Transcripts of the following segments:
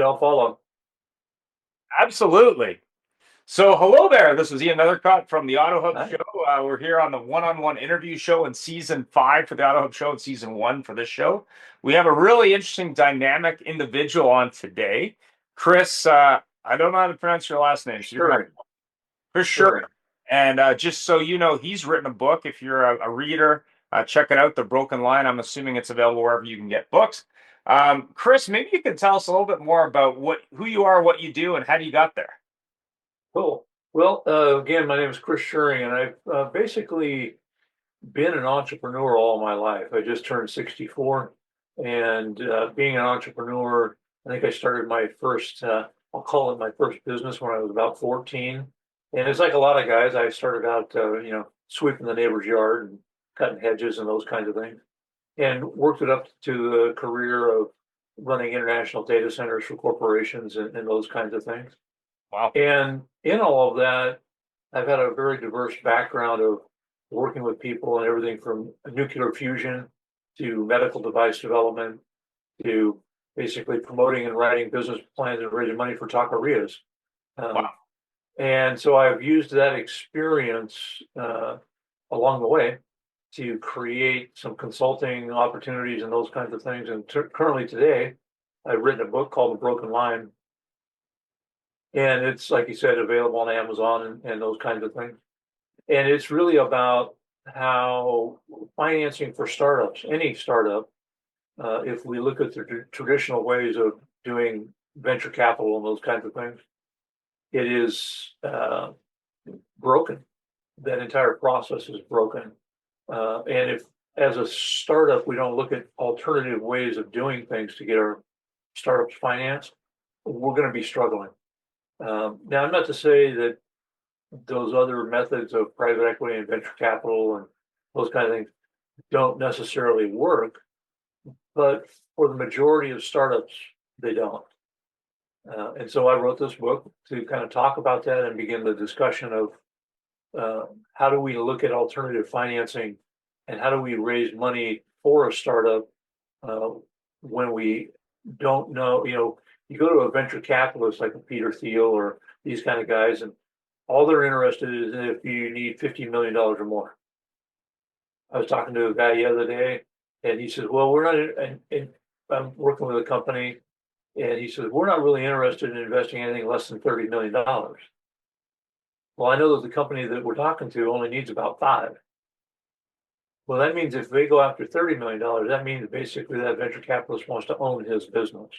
I'll follow. Absolutely. So, hello there. This is Ian Nethercutt from the Auto Hub Hi. Show. We're here on the one-on-one interview show in season 5 for the Auto Hub Show and season 1 for this show. We have a really interesting, dynamic individual on today. Chris, I don't know how to pronounce your last name, so you're gonna Schuring. Chris Schuring. Schuring. And just so you know, he's written a book. If you're a reader, check it out, The Broken Line. I'm assuming it's available wherever you can get books. Chris, maybe you could tell us a little bit more about who you are, what you do, and how you got there. Cool. Well, again, my name is Chris Schuring, and I've basically been an entrepreneur all my life. I just turned 64, and being an entrepreneur, I think I started my first, I'll call it my first business when I was about 14. And it's like a lot of guys, I started out, sweeping the neighbor's yard and cutting hedges and those kinds of things, and worked it up to the career of running international data centers for corporations and those kinds of things. Wow. And in all of that, I've had a very diverse background of working with people and everything from nuclear fusion to medical device development to basically promoting and writing business plans and raising money for taquerias. Um, Wow. and so I've used that experience along the way to create some consulting opportunities and those kinds of things. And currently today, I've written a book called The Broken Line, and it's, like you said, available on Amazon and those kinds of things. And it's really about how financing for startups, any startup, if we look at the traditional ways of doing venture capital and those kinds of things, it is broken. That entire process is broken. And if, as a startup, we don't look at alternative ways of doing things to get our startups financed, we're going to be struggling. Now, I'm not to say that those other methods of private equity and venture capital and those kind of things don't necessarily work, but for the majority of startups, they don't. And so I wrote this book to kind of talk about that and begin the discussion of how do we look at alternative financing and how do we raise money for a startup uh, when we don't know, you go to a venture capitalist like a Peter Thiel or these kind of guys, and all they're interested is if you need $50 million or more. I was talking to a guy the other day, and he says, well, we're not, and I'm working with a company, and he says, we're not really interested in investing anything less than $30 million. Well, I know that the company that we're talking to only needs about five. Well, that means if they go after $30 million, that means basically that venture capitalist wants to own his business.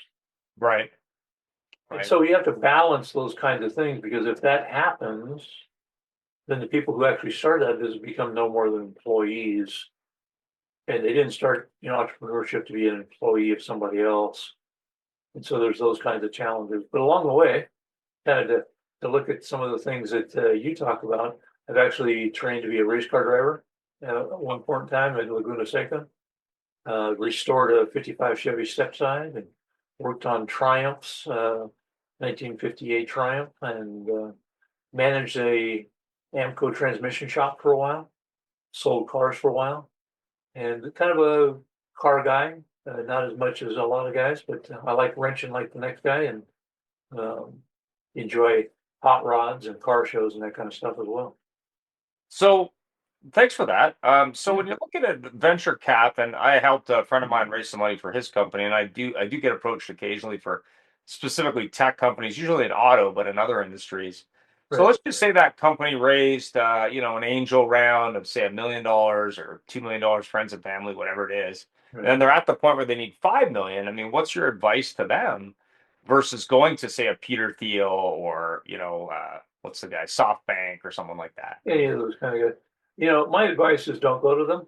Right. And Right. so you have to balance those kinds of things, because if that happens, then the people who actually started that business become no more than employees. And they didn't start, entrepreneurship to be an employee of somebody else. And so there's those kinds of challenges. But along the way, kind of to look at some of the things that you talk about, I've actually trained to be a race car driver at one point in time in Laguna Seca, restored a 55 Chevy Stepside and worked on Triumphs, 1958 Triumph, and managed a Amco transmission shop for a while, sold cars for a while, and kind of a car guy, not as much as a lot of guys, but I like wrenching like the next guy, and um, enjoy hot rods and car shows and that kind of stuff as well. So, thanks for that. So Yeah, when you look at a venture cap, and I helped a friend of mine raise some money for his company, and I do get approached occasionally for specifically tech companies, usually in auto, but in other industries. So right. let's just say that company raised, an angel round of say $1 million or $2 million, friends and family, whatever it is, Right. and they're at the point where they need 5 million. I mean, what's your advice to them versus going to say a Peter Thiel or what's the guy, SoftBank or someone like that? Any of those kind of guys. My advice is don't go to them.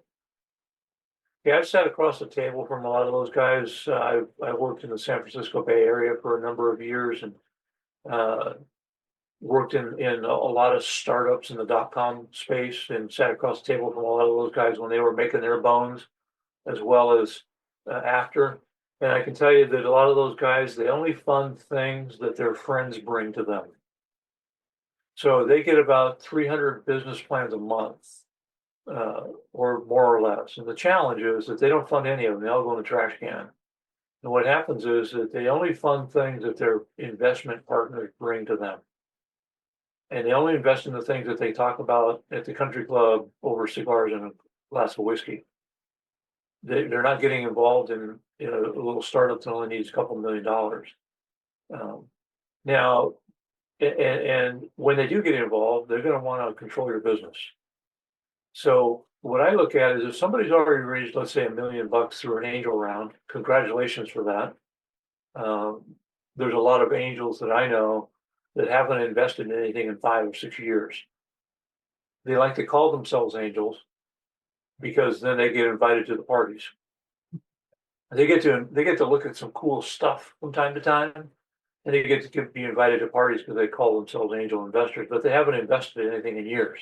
Yeah, I've sat across the table from a lot of those guys. I worked in the San Francisco Bay Area for a number of years, and uh, worked in a lot of startups in the dot-com space, and sat across the table from a lot of those guys when they were making their bones, as well as after. And I can tell you that a lot of those guys, they only fund things that their friends bring to them. So they get about 300 business plans a month, or more or less. And the challenge is that they don't fund any of them. They all go in the trash can. And what happens is that they only fund things that their investment partners bring to them. And they only invest in the things that they talk about at the country club over cigars and a glass of whiskey. They're not getting involved in a little startup that only needs a couple $1 million. Um, now, and when they do get involved, they're going to want to control your business. So what I look at is if somebody's already raised, let's say, $1 million through an angel round, congratulations for that. Um, there's a lot of angels that I know that haven't invested in anything in 5 or 6 years. They like to call themselves angels because then they get invited to the parties. They get to look at some cool stuff from time to time, and they get to be invited to parties because they call themselves angel investors, but they haven't invested in anything in years.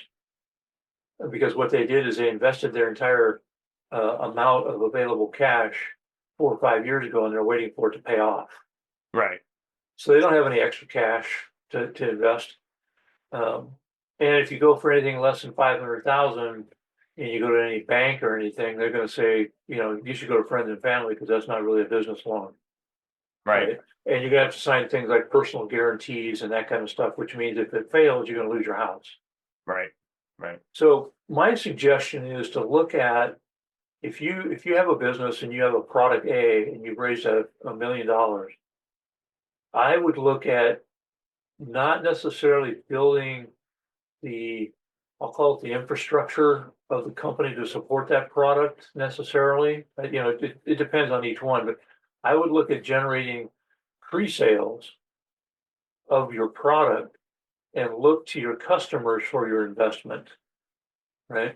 Because what they did is they invested their entire amount of available cash 4 or 5 years ago, and they're waiting for it to pay off. Right. So they don't have any extra cash to invest. Um, and if you go for anything less than 500,000 and you go to any bank or anything, they're going to say, you should go to friends and family because that's not really a business loan. Right. And you're going to have to sign things like personal guarantees and that kind of stuff, which means if it fails, you're going to lose your house. Right. Right. So my suggestion is to look at if you have a business and you have a product A and you've raised $1 million, I would look at not necessarily building I'll call it the infrastructure of the company to support that product necessarily. It depends on each one, but I would look at generating pre-sales of your product and look to your customers for your investment, right?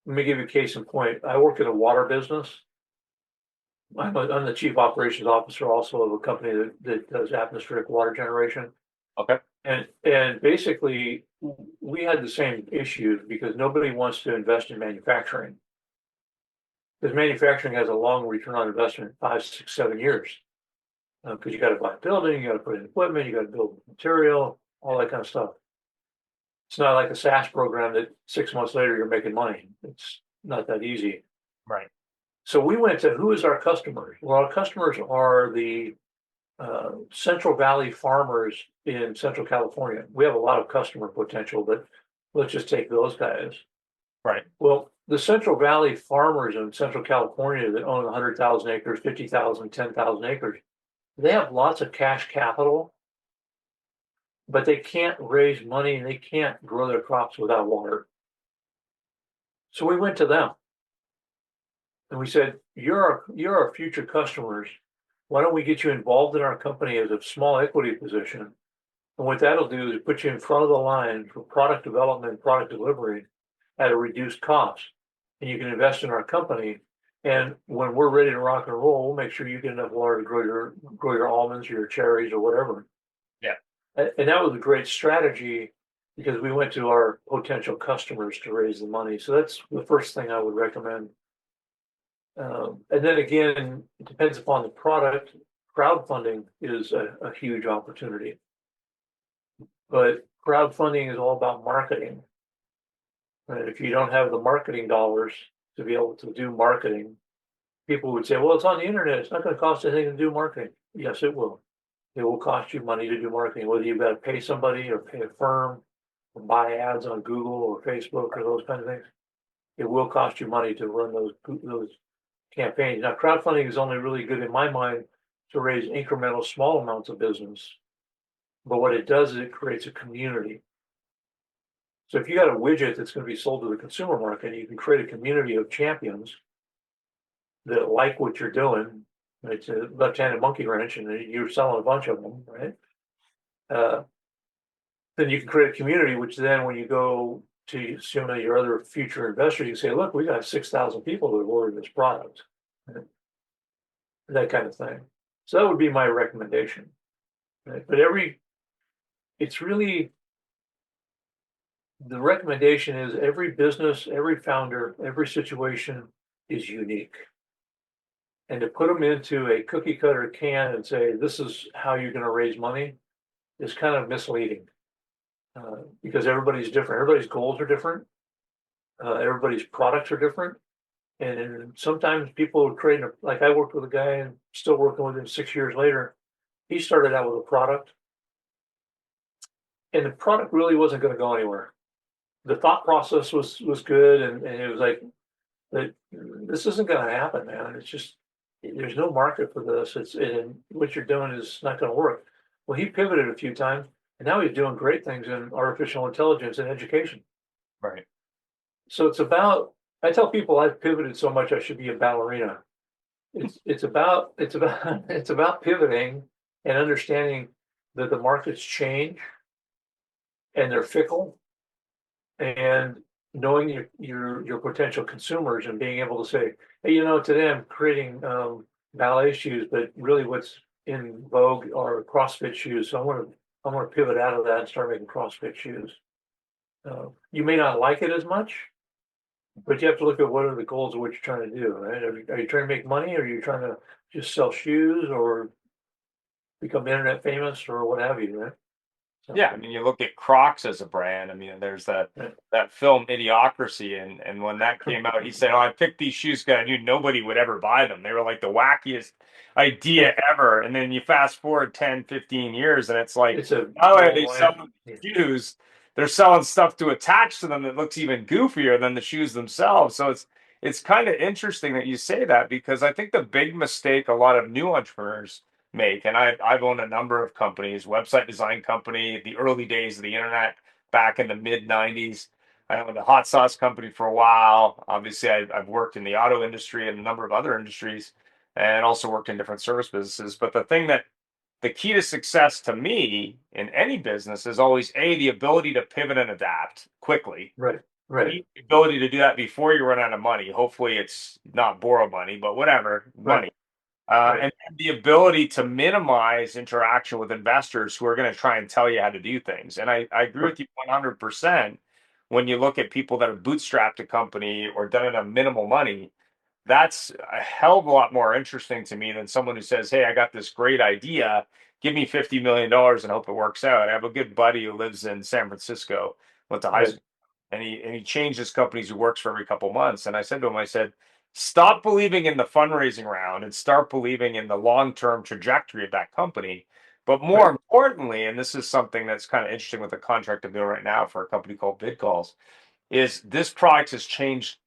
Let me give you a case in point. I work in a water business. I'm the chief operations officer also of a company that does atmospheric water generation. Okay. And basically, we had the same issue because nobody wants to invest in manufacturing. Because manufacturing has a long return on investment, 5, 6, 7 years. Because you got to buy a building, you got to put in equipment, you got to build material, all that kind of stuff. It's not like a SaaS program that 6 months later you're making money. It's not that easy. Right. So we went to who is our customers? Well, our customers are the Central Valley farmers in Central California. We have a lot of customer potential, but let's just take those guys. Right. Well, the Central Valley farmers in Central California that own 100,000 acres, 50,000, 10,000 acres, they have lots of cash capital, but they can't raise money and they can't grow their crops without water. So we went to them and we said, you're our future customers. Why don't we get you involved in our company as a small equity position? And what that'll do is put you in front of the line for product development, product delivery at a reduced cost. And you can invest in our company. And when we're ready to rock and roll, we'll make sure you get enough water to grow your almonds or your cherries or whatever. Yeah. And that was a great strategy because we went to our potential customers to raise the money. So that's the first thing I would recommend. And then again, it depends upon the product. Crowdfunding is a huge opportunity. But crowdfunding is all about marketing. And if you don't have the marketing dollars to be able to do marketing, people would say, well, it's on the internet. It's not going to cost anything to do marketing. Yes, it will. It will cost you money to do marketing, whether you've got to pay somebody or pay a firm or buy ads on Google or Facebook or those kind of things. It will cost you money to run those campaigns. Now, crowdfunding is only really good in my mind to raise incremental small amounts of business. But what it does is it creates a community. So if you got a widget that's going to be sold to the consumer market, you can create a community of champions that like what you're doing. It's a left-handed monkey wrench, and you're selling a bunch of them, right? Then you can create a community, which then when you go to some of your other future investors, you say, look, we got 6,000 people that have ordered this product, right? That kind of thing. So that would be my recommendation. Right? But it's really, the recommendation is every business, every founder, every situation is unique. And to put them into a cookie cutter can and say, this is how you're going to raise money is kind of misleading. Because everybody's different. Everybody's goals are different. Everybody's products are different. And then sometimes people would create, like I worked with a guy and still working with him 6 years later. He started out with a product and the product really wasn't going to go anywhere. The thought process was good, and it was like, this isn't going to happen, man. It's just there's no market for this. And what you're doing is not going to work. Well, he pivoted a few times, and now he's doing great things in artificial intelligence and education. Right. So it's about. I tell people I've pivoted so much I should be a ballerina. It's about it's about pivoting and understanding that the markets change and they're fickle, and knowing your potential consumers and being able to say, hey, today I'm creating ballet shoes, but really what's in vogue are CrossFit shoes. So I want to pivot out of that and start making CrossFit shoes. You may not like it as much, but you have to look at what are the goals of what you're trying to do, right? Are you trying to make money, or are you trying to just sell shoes or become internet famous or what have you, right? So, Yeah, I mean, you look at Crocs as a brand. I mean, there's that right. that film Idiocracy, and when that came out, he said, "Oh, I picked these shoes because I knew nobody would ever buy them. They were like the wackiest idea ever." And then you fast forward 10, 15 years, and it's like, It's a not only are they worldwide. selling shoes, they're selling stuff to attach to them that looks even goofier than the shoes themselves. So it's kind of interesting that you say that, because I think the big mistake a lot of new entrepreneurs make. And I've owned a number of companies, website design company, the early days of the internet back in the mid 90s. I owned a hot sauce company for a while. Obviously, I've worked in the auto industry and a number of other industries, and also worked in different service businesses. But the key to success to me in any business is always A, the ability to pivot and adapt quickly. Right, right, B, the ability to do that before you run out of money. Hopefully, it's not borrow money, but whatever, right, money. right, And the ability to minimize interaction with investors who are going to try and tell you how to do things. And I agree right, with you 100% when you look at people that have bootstrapped a company or done it on minimal money. That's a hell of a lot more interesting to me than someone who says, "Hey, I got this great idea. Give me $50 million and hope it works out." I have a good buddy who lives in San Francisco, went to high right, school, and he changes companies who works for every couple months. And I said to him, I said, stop believing in the fundraising round and start believing in the long-term trajectory of that company. But more right, importantly, and this is something that's kind of interesting with the contract I'm doing right now for a company called VidCalls, is this product has changed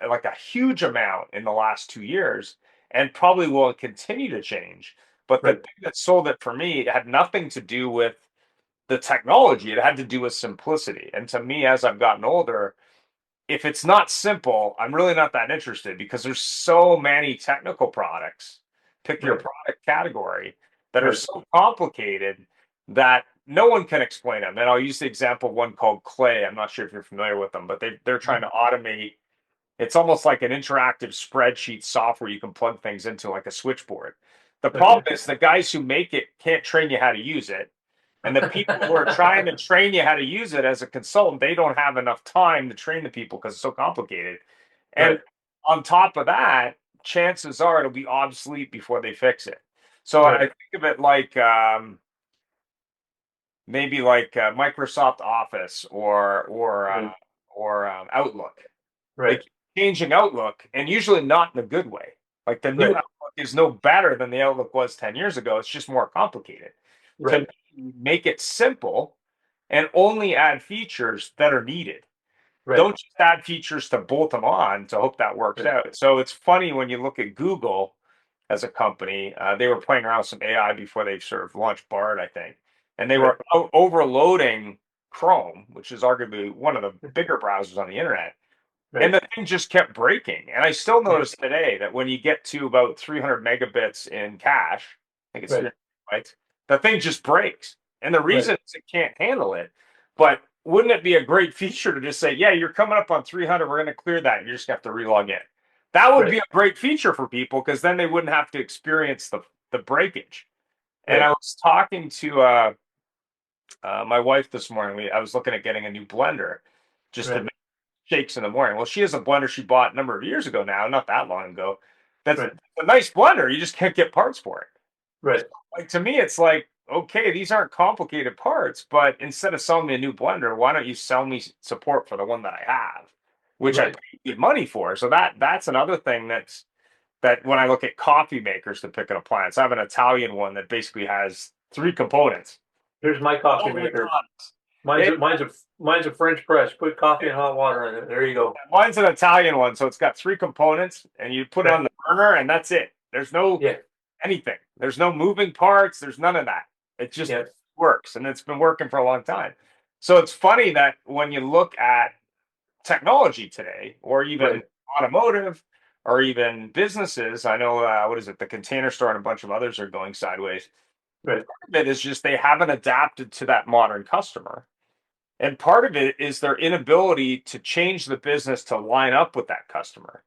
like a huge amount in the last 2 years, and probably will continue to change. But the right, thing that sold it for me had nothing to do with the technology. It had to do with simplicity. And to me, as I've gotten older, if it's not simple, I'm really not that interested, because there's so many technical products, pick your right, product category, that are right. so complicated that no one can explain them. And I'll use the example of one called Clay. I'm not sure if you're familiar with them, but they're trying to automate. It's almost like an interactive spreadsheet software you can plug things into, like a switchboard. The problem Okay. is the guys who make it can't train you how to use it. And the people who are trying to train you how to use it as a consultant, they don't have enough time to train the people because it's so complicated. And Right, on top of that, chances are it'll be obsolete before they fix it. So I right, think of it like maybe like Microsoft Office right, or Outlook. They right, keep changing Outlook, and usually not in a good way. Like the new right, Outlook is no better than the Outlook was 10 years ago. It's just more complicated. To right, make it simple and only add features that are needed. right, Don't just add features to bolt them on to hope that works right. out. So it's funny when you look at Google as a company, they were playing around with some AI before they sort of launched Bard, I think, and they Right. were overloading Chrome, which is arguably one of the bigger browsers on the internet, and Right. the thing just kept breaking. And I still Yeah. notice today that when you get to about 300 megabits in cache, I think it's Right. 300 bytes, the thing just breaks. And the Right. reason is it can't handle it. But wouldn't it be a great feature to just say, yeah, you're coming up on 300, we're going to clear that. You just have to relog in. That would Right. be a great feature for people, because then they wouldn't have to experience the breakage. And I Right. was talking to my wife this morning. I was looking at getting a new blender just to Right. shakes in the morning. Well, she has a blender she bought a number of years ago now, not that long ago. That's Right. a nice blender. You just can't get parts for it. Right. Like, to me, it's like, okay, these aren't complicated parts, but instead of selling me a new blender, why don't you sell me support for the one that I have? which I right. pay good money for. So that's another thing that when I look at coffee makers to pick an appliance, I have an Italian one that basically has three components. Here's my coffee All maker. electronics. Mine's Yeah, a, mine's a, mine's a French press. Put coffee and hot water in it. There you go. mine's an Italian one, so it's got three components, and you put it Right. on the burner, and that's it. There's no Yeah. anything. There's no moving parts. There's none of that. It just Yeah. works, and it's been working for a long time. So it's funny that when you look at technology today, or even Right. automotive, or even businesses, I know what is it, the Container Store and a bunch of others are going sideways. Right. Part of it is just they haven't adapted to that modern customer. And part of it is their inability to change the business to line up with that customer.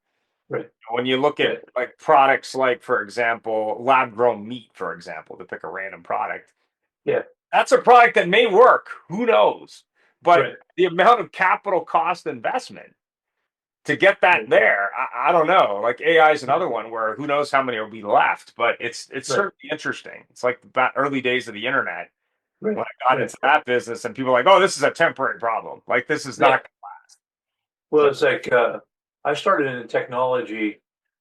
Right. When you look at Right. like products like, for example, lab grown meat, for example, to pick a random product, Yeah. that's a product that may work. Who knows? But Right. the amount of capital cost investment to get that Right. there, I don't know. Like AI is another one where who knows how many will be left, but it's Right. certainly interesting. It's like the early days of the internet Right. when I got Right. into that business, and people are like, "Oh, this is a temporary problem. Like this is Yeah. not." Well, So it's like I started in technology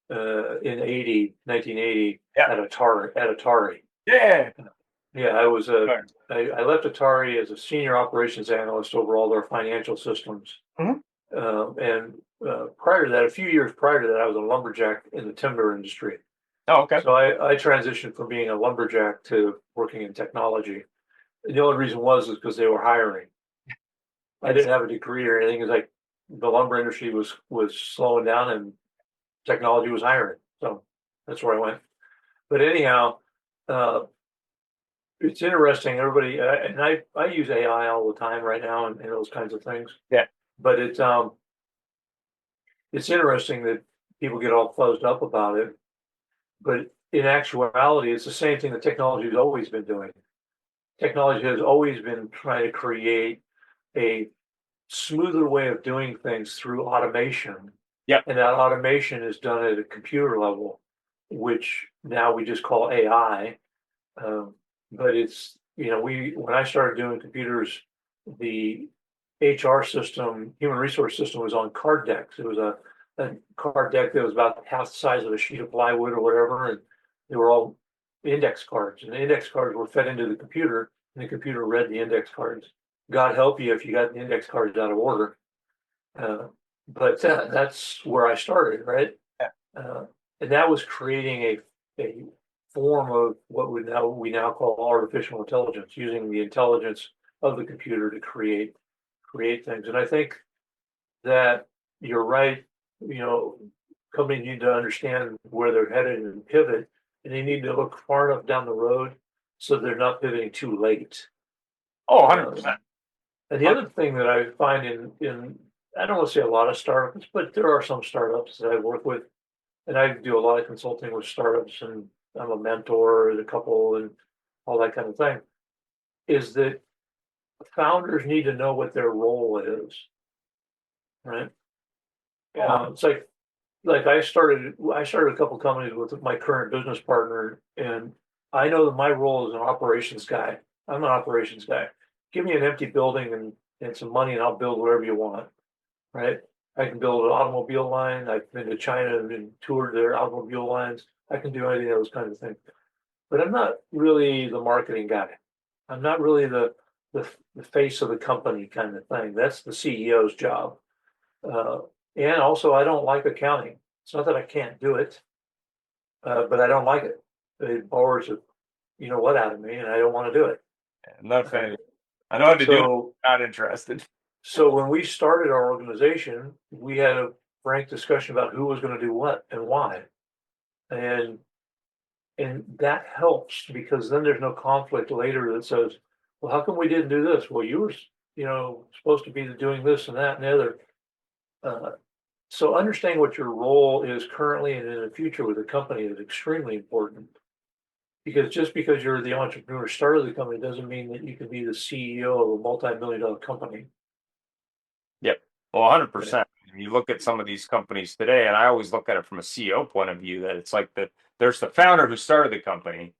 in 1980 yeah, at Atari. yeah, Yeah, I left Atari as a senior operations analyst over all their financial systems. Mhm. And prior to that, a few years prior to that, I was a lumberjack in the timber industry. Oh, okay. So I transitioned from being a lumberjack to working in technology. And the only reason is because they were hiring. I It's didn't have a degree or anything. It's like the lumber industry was slowing down and technology was hiring. So that's where I went. But anyhow, uh, it's interesting. Everybody and I use AI all the time right now and those kinds of things. yeah. But it's interesting that people get all fuzzed up about it. But in actuality, it's the same thing that technology has always been doing. Technology has always been trying to create a smoother way of doing things through automation. Yep. And that automation is done at a computer level, which now we just call AI. Um, but it's, when I started doing computers, the HR system, human resource system was on card decks. It was a card deck that was about half the size of a sheet of plywood or whatever. And they were all index cards. And the index cards were fed into the computer, and the computer read the index cards. God help you if you got the index cards out of order. Uh, but that's where I started, right? Yeah. And that was creating a form of what we now call artificial intelligence, using the intelligence of the computer to create things. And I think that you're right. Companies need to understand where they're headed and pivot, and they need to look far enough down the road so they're not pivoting too late. Oh, Um, 100%. and the other thing that I find in I don't want to say a lot of startups, but there are some startups that I work with, and I do a lot of consulting with startups, and I'm a mentor at a couple and all that kind of thing. Is that founders need to know what their role is, right? Oh, It's like I started a couple companies with my current business partner, and I know that my role is an operations guy. I'm an operations guy. Give me an empty building and some money, and I'll build whatever you want, right? I can build an automobile line. I've been to China and toured their automobile lines. I can do any of those kinds of things. But I'm not really the marketing guy. I'm not really the face of the company kind of thing. That's the CEO's job. Uh, and also, I don't like accounting. It's not that I can't do it, but I don't like it. It bores the what out of me, and I don't want to do it. I'm not a Uh, fan. I know how to do it. so, Not interested. so when we started our organization, we had a frank discussion about who was going to do what and why, and that helps because then there's no conflict later that says, well, how come we didn't do this? Well, you were supposed to be doing this and that and the other. Uh, so understanding what your role is currently and in the future with the company is extremely important. Because just because you're the entrepreneur started the company doesn't mean that you can be the CEO of a multi-million dollar company. Yep. Well, Right. 100%. You look at some of these companies today, and I always look at it from a CEO point of view that it's like there's the founder who started the company.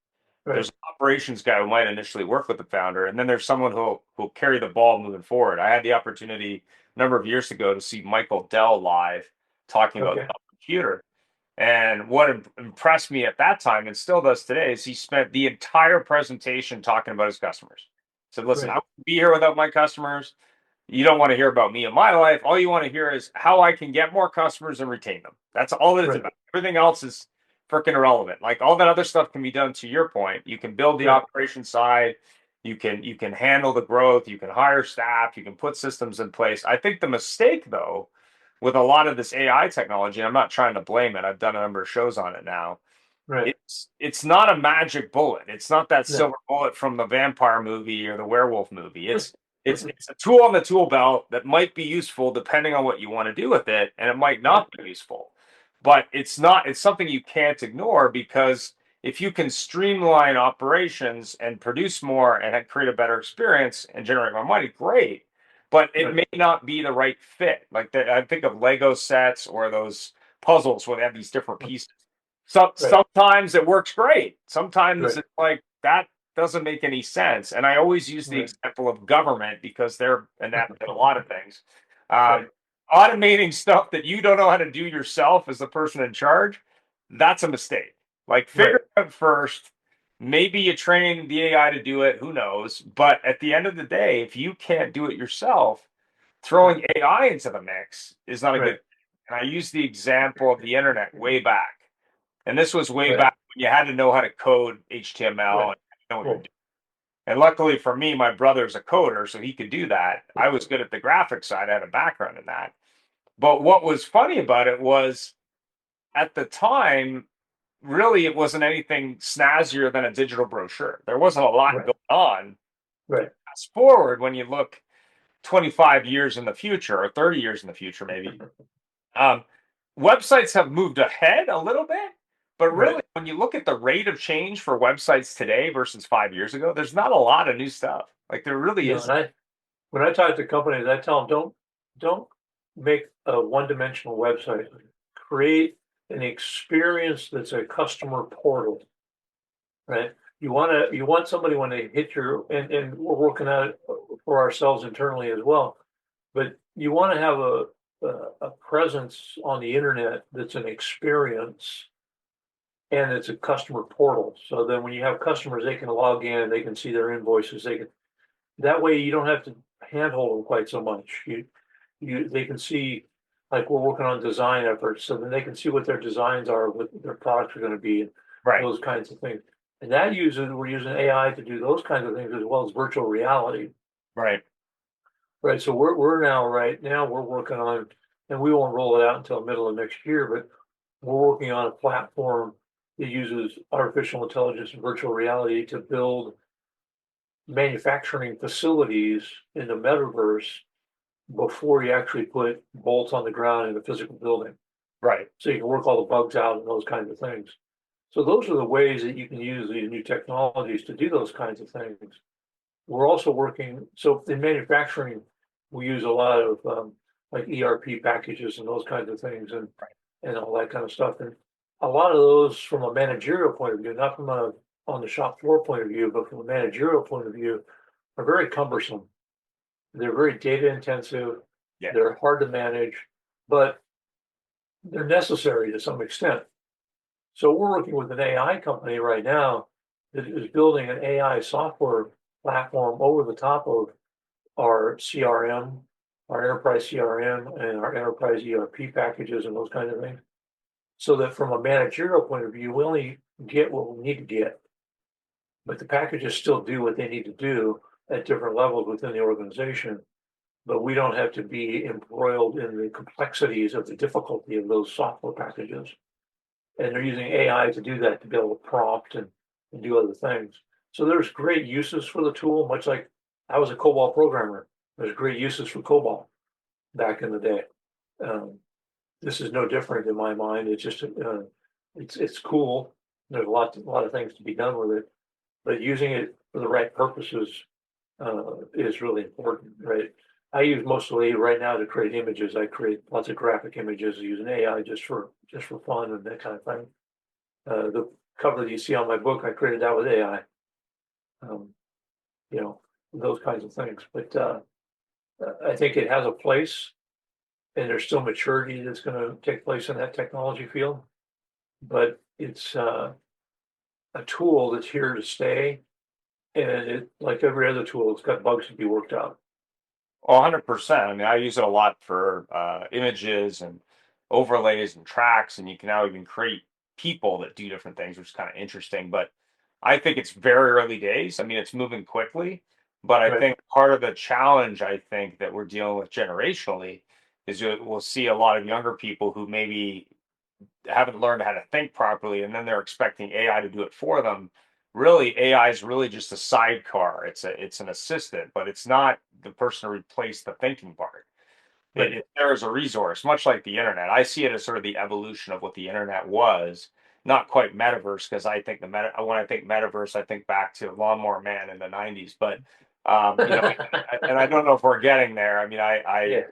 Right. There's an operations guy who might initially work with the founder, and then there's someone who'll carry the ball moving forward. I had the opportunity a number of years ago to see Michael Dell live talking about Okay, the computer. And what impressed me at that time and still does today is he spent the entire presentation talking about his customers. Said, listen, I right, wouldn't be here without my customers. You don't want to hear about me and my life. All you want to hear is how I can get more customers and retain them. That's all that it's right, about. Everything else is freaking irrelevant. Like all that other stuff can be done to your point. You can build the right, operation side, you can handle the growth, you can hire staff, you can put systems in place. I think the mistake though, with a lot of this AI technology, and I'm not trying to blame it. I've done a number of shows on it now. right. It's not a magic bullet. It's not that No, silver bullet from the vampire movie or the werewolf movie. It's a tool on the tool belt that might be useful depending on what you want to do with it, and it might right, not be useful. But it's not, it's something you can't ignore because if you can streamline operations and produce more and create a better experience and generate more money, great. But it right, may not be the right fit. Like I think of Lego sets or those puzzles where they have these different pieces. So right, sometimes it works great. Sometimes right, it's like that doesn't make any sense. And I always use the right, example of government because they're inept at a lot of things. Um, right, Automating stuff that you don't know how to do yourself as the person in charge, that's a mistake. Like figure right, it out first. Maybe you train the AI to do it, who knows? But at the end of the day, if you can't do it yourself, right, throwing AI into the mix is not a good right, thing. And I use the example of the internet way back. And this was way right, back when you had to know how to code HTML right. and know what you're Cool. doing. And luckily for me, my brother's a coder, so he could do that. I was good at the graphics side, I had a background in that. But what was funny about it was at the time, really, it wasn't anything snazzier than a digital brochure. There wasn't a lot Right, going on. right, Fast forward, when you look 25 years in the future or 30 years in the future, maybe, Um, websites have moved ahead a little bit, but right. really, when you look at the rate of change for websites today versus 5 years ago, there's not a lot of new stuff. Like there really No, is. and when I talk to companies, I tell them don't make a one-dimensional website. Create an experience that's a customer portal, right? You want somebody when they hit your and we're working on it for ourselves internally as well. But you want to have a presence on the internet that's an experience and it's a customer portal. So then when you have customers, they can log in, they can see their invoices, they can that way you don't have to handhold them quite so much. They can see like we're working on design efforts, so then they can see what their designs are, what their products are going to be, and Right, those kinds of things. And we're using AI to do those kinds of things as well as virtual reality. right, Right. So we're now right now we're working on, and we won't roll it out until middle of next year, but we're working on a platform that uses artificial intelligence and virtual reality to build manufacturing facilities in the metaverse before you actually put bolts on the ground in a physical building. right, So you can work all the bugs out and those kinds of things. So those are the ways that you can use these new technologies to do those kinds of things. We're also working, so in manufacturing, we use a lot of like ERP packages and those kinds of things and all that kind of stuff. And a lot of those from a managerial point of view, not from a on the shop floor point of view, but from a managerial point of view, are very cumbersome. They're very data intensive. yeah, They're hard to manage, but they're necessary to some extent. So we're working with an AI company right now that is building an AI software platform over the top of our CRM, our enterprise CRM, and our enterprise ERP packages and those kinds of things. So that from a managerial point of view, we only get what we need to get, but the packages still do what they need to do at different levels within the organization. But we don't have to be embroiled in the complexities of the difficulty of those software packages. And they're using AI to do that to be able to prompt and do other things. So there's great uses for the tool, much like I was a COBOL programmer. There's great uses for COBOL back in the day. Um, this is no different in my mind. It's just it's cool. There's a lot of things to be done with it, but using it for the right purposes is really important, right? I use mostly right now to create images. I create lots of graphic images using AI just for fun and that kind of thing. The cover that you see on my book, I created that with AI. Um, you know, those kinds of things. But I think it has a place, and there's still maturity that's going to take place in that technology field. But it's a tool that's here to stay, and it, like every other tool, it's got bugs to be worked out. 100%. I mean, I use it a lot for images and overlays and tracks, and you can now even create people that do different things, which is kind of interesting. But I think it's very early days. I mean, it's moving quickly, but I Right, think part of the challenge I think that we're dealing with generationally is we'll see a lot of younger people who maybe haven't learned how to think properly, and then they're expecting AI to do it for them. Really, AI is really just a sidecar. It's an assistant, but it's not the person to replace the thinking part. right, It's there as a resource, much like the internet. I see it as sort of the evolution of what the internet was, not quite metaverse, because I think when I think metaverse, I think back to Lawnmower Man in the '90s. But and I don't know if we're getting there. I mean, yeah,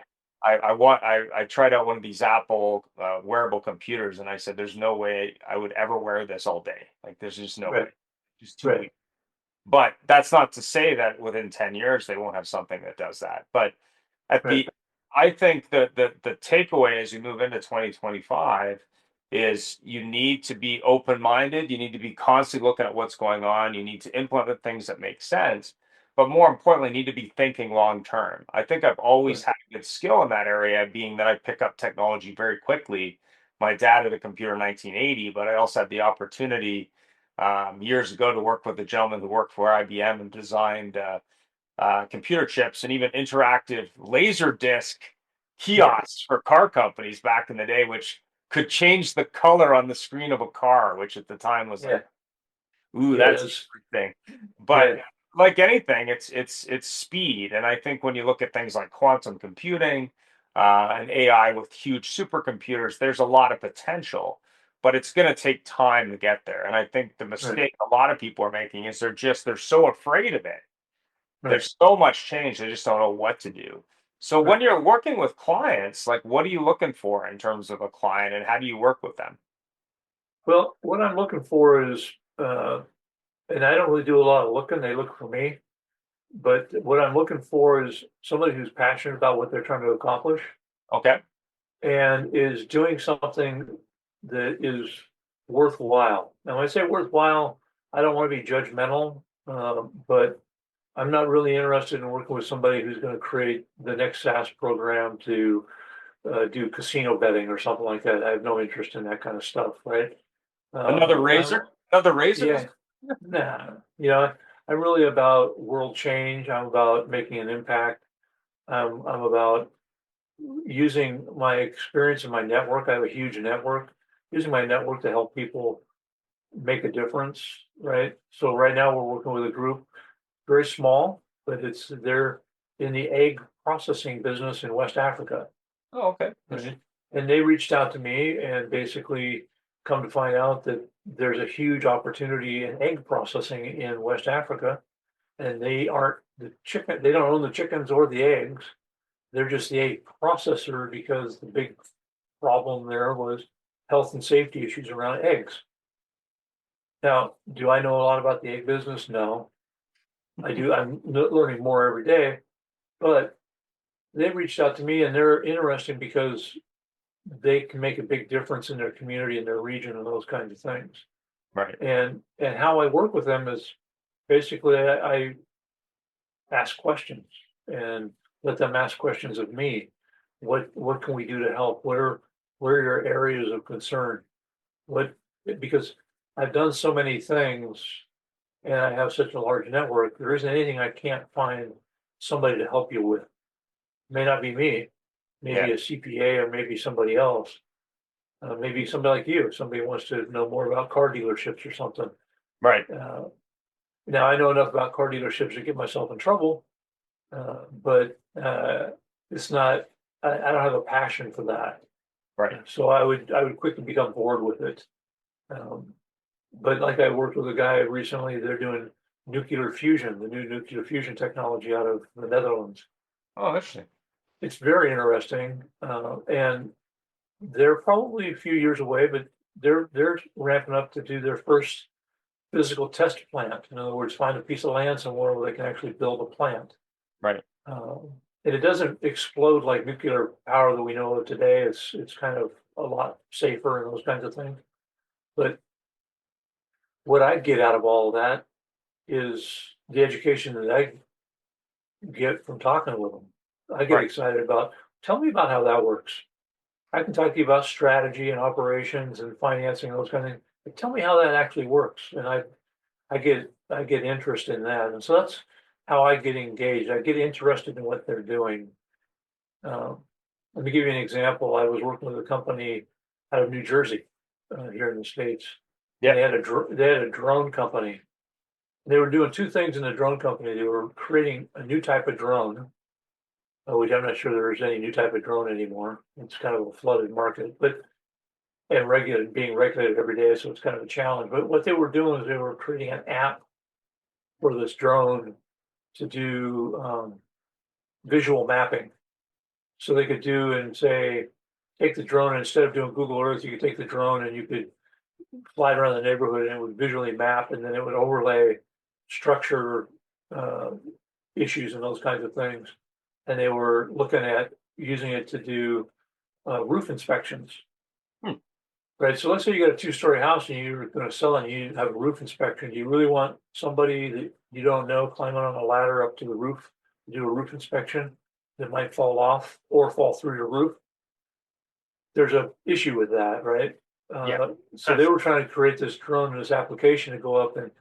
I tried out one of these Apple wearable computers, and I said, "There's no way I would ever wear this all day. Like, there's just no way. right, Just too right, weak." But that's not to say that within 10 years they won't have something that does that. But at right, the I think that the takeaway as you move into 2025 is you need to be open-minded. You need to be constantly looking at what's going on. You need to implement things that make sense, but more importantly, need to be thinking long term. I think I've always right, had a good skill in that area, being that I pick up technology very quickly. My dad had a computer in 1980, but I also had the opportunity years ago to work with a gentleman who worked for IBM and designed computer chips and even interactive laser disc yeah, kiosks for car companies back in the day, which could change the color on the screen of a car, which at the time was yeah, like, ooh, yeah. that's That's interesting. But yeah, like anything, it's speed. And I think when you look at things like quantum computing and AI with huge supercomputers, there's a lot of potential, but it's going to take time to get there. And I think the right, mistake a lot of people are making is they're so afraid of it. right, There's so much change, they just don't know what to do. So when right. you're working with clients, like what are you looking for in terms of a client and how do you work with them? Well, what I'm looking for is, and I don't really do a lot of looking. They look for me. But what I'm looking for is somebody who's passionate about what they're trying to accomplish Okay. and is doing something that is worthwhile. Now, when I say worthwhile, I don't want to be judgmental, but I'm not really interested in working with somebody who's going to create the next SaaS program to do casino betting or something like that. I have no interest in that kind of stuff, right? Another I'm, razor? Another razor? yeah, nah, I'm really about world change. I'm about making an impact. I'm about using my experience and my network. I have a huge network, using my network to help people make a difference, right? So right now we're working with a group, very small, but they're in the egg processing business in West Africa, Oh, okay. right? And they reached out to me and basically come to find out that there's a huge opportunity in egg processing in West Africa, and they aren't the chicken, they don't own the chickens or the eggs. They're just the egg processor because the big problem there was health and safety issues around eggs. Now, do I know a lot about the egg business? No, I do. I'm learning more every day, but they reached out to me and they're interesting because they can make a big difference in their community and their region and those kinds of things. Right. And how I work with them is basically I ask questions and let them ask questions of me. What can we do to help? Where are your areas of concern? What because I've done so many things and I have such a large network, there isn't anything I can't find somebody to help you with. May not be me, Yeah. maybe a CPA or maybe somebody else. Maybe somebody like you, somebody wants to know more about car dealerships or something. Right. Uh, Now I know enough about car dealerships to get myself in trouble, but it's not. I don't have a passion for that, Right. so I would quickly become bored with it. Um, but like I worked with a guy recently, they're doing nuclear fusion, the new nuclear fusion technology out of the Netherlands. Oh, interesting. It's very interesting, and they're probably a few years away, but they're ramping up to do their first physical test plant. In other words, find a piece of land somewhere where they can actually build a plant. Right. Um, And it doesn't explode like nuclear power that we know of today. It's kind of a lot safer and those kinds of things. But what I get out of all of that is the education that I get from talking with them. I get Right. excited about, tell me about how that works. I can talk to you about strategy and operations and financing and those kind of things. But tell me how that actually works. And I get interest in that. And so that's how I get engaged. I get interested in what they're doing. Um, Let me give you an example. I was working with a company out of New Jersey, here in the States, and Yeah. they had a drone company. They were doing two things in the drone company. They were creating a new type of drone, which I'm not sure there's any new type of drone anymore. It's kind of a flooded market, but and being regulated every day, so it's kind of a challenge. But what they were doing is they were creating an app for this drone to do visual mapping. So they could do and say, take the drone, and instead of doing Google Earth, you could take the drone and you could fly it around the neighborhood and it would visually map, and then it would overlay structure uh, issues and those kinds of things. And they were looking at using it to do roof inspections. Hmm. Right. So let's say you got a two-story house and you're going to sell it and you have a roof inspection. Do you really want somebody that you don't know climbing on a ladder up to the roof to do a roof inspection that might fall off or fall through your roof? There's a issue with that, right? Yeah. So they were trying to create this drone and this application to go up and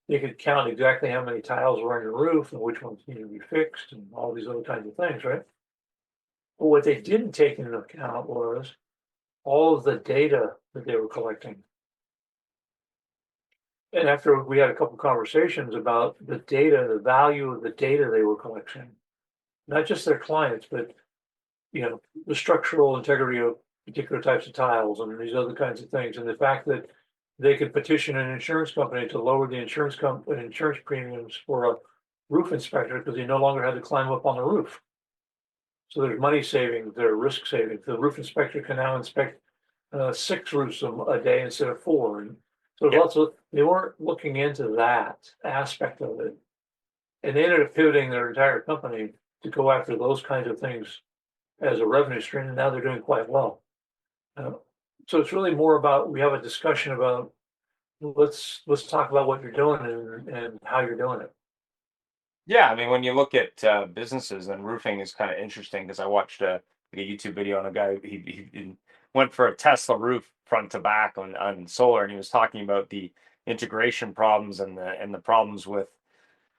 they could count exactly how many tiles were on your roof and which ones need to be fixed and all these other kinds of things, right? But what they didn't take into account was all of the data that they were collecting. And after we had a couple conversations about the data, the value of the data they were collecting, not just their clients, but the structural integrity of particular types of tiles and these other kinds of things, and the fact that they could petition an insurance company to lower the insurance premiums for a roof inspector because they no longer had to climb up on the roof. So there's money savings, there are risk savings. The roof inspector can now inspect 6 roofs a day instead of 4. And so Yeah. they weren't looking into that aspect of it. And they ended up pivoting their entire company to go after those kinds of things as a revenue stream. And now they're doing quite well. Uh, so it's really more about, we have a discussion about, let's talk about what you're doing and how you're doing it. Yeah, I mean, when you look at businesses, and roofing is kind of interesting because I watched like a YouTube video on a guy. He went for a Tesla roof front to back on solar, and he was talking about the integration problems and the problems with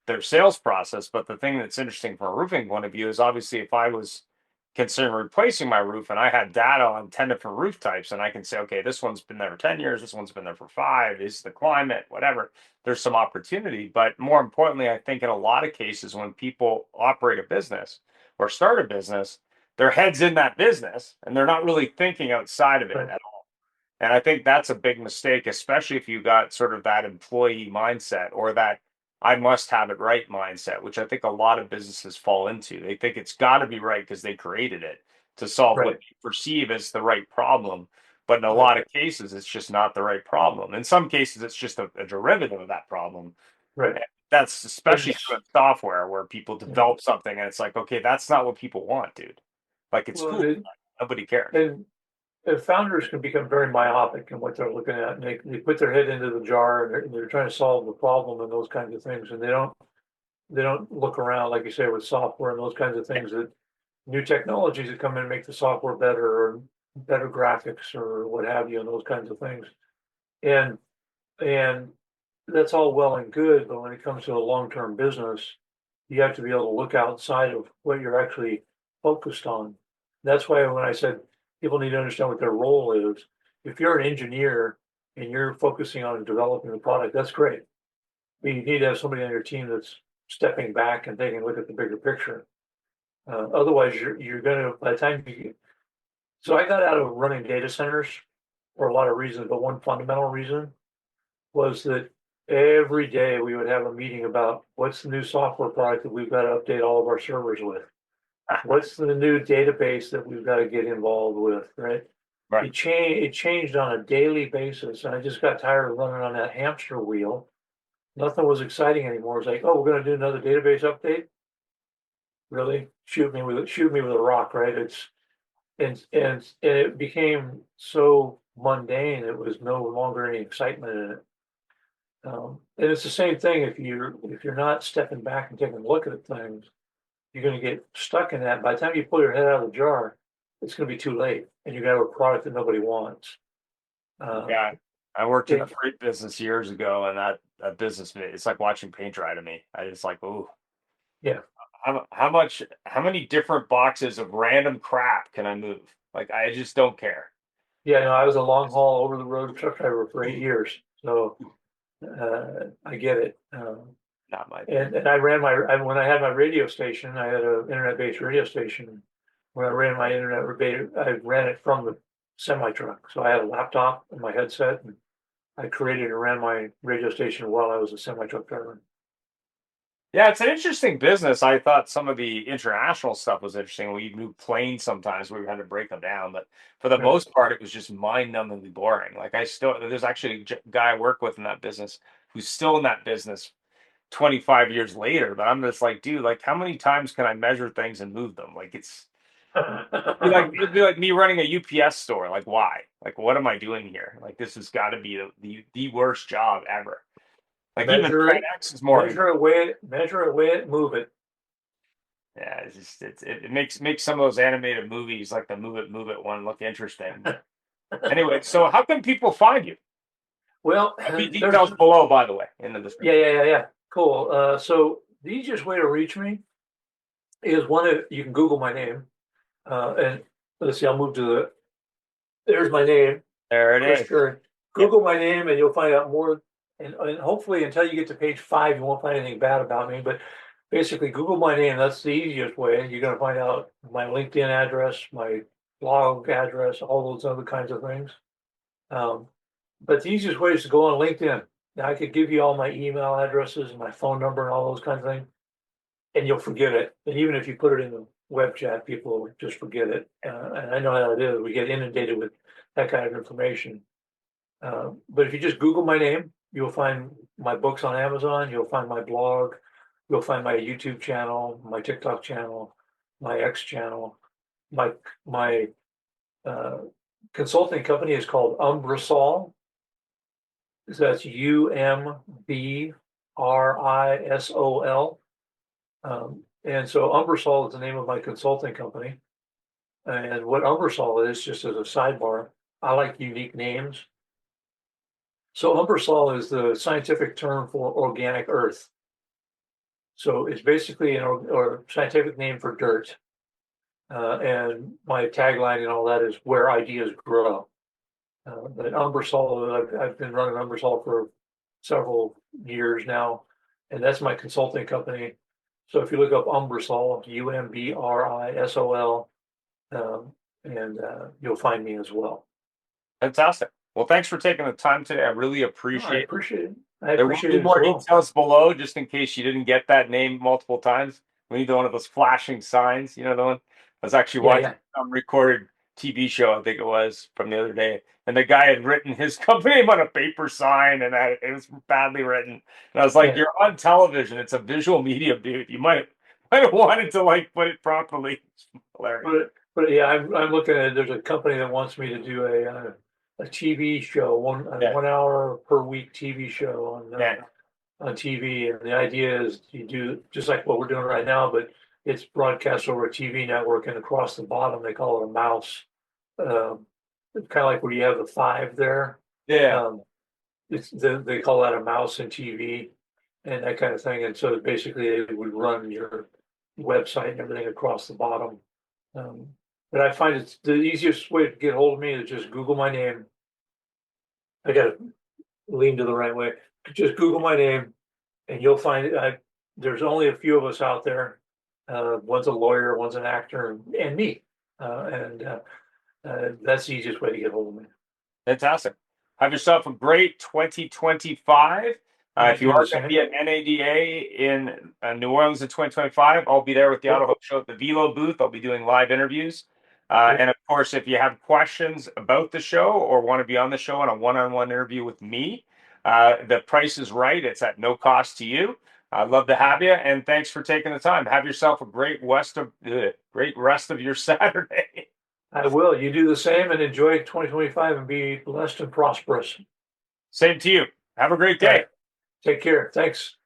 their sales process. But the thing that's interesting from a roofing point of view is obviously if I was considering replacing my roof and I had data on 10 different roof types, and I can say, okay, this one's been there for 10 years, this one's been there for 5, this is the climate, whatever. There's some opportunity. But more importantly, I think in a lot of cases, when people operate a business or start a business, their head's in that business and they're not really thinking outside of it Right. at all. And I think that's a big mistake, especially if you got sort of that employee mindset or that I must have it right mindset, which I think a lot of businesses fall into. They think it's got to be right because they created it to solve what Right. they perceive as the right problem. But in a Right. lot of cases, it's just not the right problem. In some cases, it's just a derivative of that problem. Right. And that's especially And true in software where people yeah. develop something and it's like, okay, that's not what people want, dude. Like it's Well, cool. Nobody cares. and founders can become very myopic in what they're looking at, and they put their head into the jar and they're trying to solve the problem and those kinds of things, and they don't look around, like you say, with software and those kinds of Yeah. things, that new technologies that come in and make the software better or better graphics or what have you, and those kinds of things. And and that's all well and good, but when it comes to a long-term business, you have to be able to look outside of what you're actually focused on. That's why when I said people need to understand what their role is, if you're an engineer and you're focusing on developing the product, that's great. But you need to have somebody on your team that's stepping back and taking a look at the bigger picture. Otherwise, you're going to, by the time you, so I got out of running data centers for a lot of reasons, but one fundamental reason was that every day we would have a meeting about what's the new software product that we've got to update all of our servers with. What's the new database that we've got to get involved with, right? Right. It changed on a daily basis, and I just got tired of running on that hamster wheel. Nothing was exciting anymore. It's like, oh, we're going to do another database update. really shoot me with a rock, right? And it became so mundane. It was no longer any excitement in it. And it's the same thing if you're not stepping back and taking a look at things, you're going to get stuck in that. By the time you pull your head out of the jar, it's going to be too late, and you got a product that nobody wants. Um, Yeah, I worked in the it, freight business years ago, and that business, it's like watching paint dry to me. I just like, ooh, yeah, how many different boxes of random crap can I move? Like, I just don't care. yeah. No, I was a long haul over the road truck driver for 8 years, so I get it. Not my thing. And when I had my radio station, I had an internet-based radio station. When I ran my I ran it from the semi truck. So I had a laptop and my headset, and I created and ran my radio station while I was a semi truck driver. Yeah, it's an interesting business. I thought some of the international stuff was interesting. We moved planes sometimes where we had to break them down, but for the Yeah. most part, it was just mind-numbingly boring. Like there's actually a guy I work with in that business who's still in that business 25 years later. But I'm just like, dude, like how many times can I measure things and move them? Like it'd be like me running a UPS store. Like why? Like what am I doing here? Like this has got to be the worst job ever. Like even Measure it, FedEx is more. measure it, weigh it, move it. Yeah, it's just it makes some of those animated movies like the Move It one look interesting. But anyway, so how can people find you? Well, There'll be there's details below, by the way, in the description. yeah. Cool. So the easiest way to reach me is you can Google my name, and let's see, I'll move to there's my name, There Chris it is. Schuring. Yep. Google my name and you'll find out more. And hopefully, until you get to page 5, you won't find anything bad about me. But basically, Google my name. That's the easiest way. You're going to find out my LinkedIn address, my blog address, all those other kinds of things. Um, but the easiest way is to go on LinkedIn. Now, I could give you all my email addresses and my phone number and all those kinds of things, and you'll forget it. And even if you put it in the web chat, people will just forget it. And I know how it is. We get inundated with that kind of information. But if you just Google my name, you'll find my books on Amazon. You'll find my blog. You'll find my YouTube channel, my TikTok channel, my X channel. My uh, consulting company is called Umbrasol. So that's Umbrisol. And so Umbrasol is the name of my consulting company. And what Umbrasol is, just as a sidebar, I like unique names. So Umbrasol is the scientific term for organic earth. So it's basically or scientific name for dirt. And my tagline and all that is where ideas grow. But Umbrasol, I've been running Umbrasol for several years now, and that's my consulting company. So if you look up Umbrasol, Umbrisol, and you'll find me as well. Fantastic. Well, thanks for taking the time today. I really No, I appreciate it. appreciate it. I There will appreciate be it as more well. details below, just in case you didn't get that name multiple times. We need one of those flashing signs. You know the one. I was actually Yeah, watching yeah, some recorded TV show, I think it was from the other day, and the guy had written his company name on a paper sign, and it was badly written. And I was like, yeah. "You're on television. It's a visual medium, dude. You might have wanted to like put it properly." It's hilarious. But yeah, I'm looking at. There's a company that wants me to do a TV show, Yeah, 1 hour per week TV show yeah. on TV, and the idea is you do just like what we're doing right now, but it's broadcast over a TV network, and across the bottom they call it a mouse. Um, it's kind of like where you have the 5 there. Yeah. Um, they call that a mouse in TV and that kind of thing. And so basically, it would run your website and everything across the bottom. Um, but I find it's the easiest way to get hold of me is just Google my name. I got to lean to the right way. Just Google my name, and you'll find it. There's only a few of us out there. One's a lawyer, one's an actor, and me. That's the easiest way to get hold of me. Fantastic. Have yourself a great 2025. If you Do the are going to same. be at NADA in New Orleans in 2025, I'll be there with the Yep. Auto Hope Show at the Velo booth. I'll be doing live interviews. Yep. And of course, if you have questions about the show or want to be on the show on a one-on-one interview with me, the price is right. It's at no cost to you. I'd love to have you, and thanks for taking the time. Have yourself a great rest of your Saturday. I will. You do the same and enjoy 2025 and be blessed and prosperous. Same to you. Have a great All right. day. Take care. Thanks.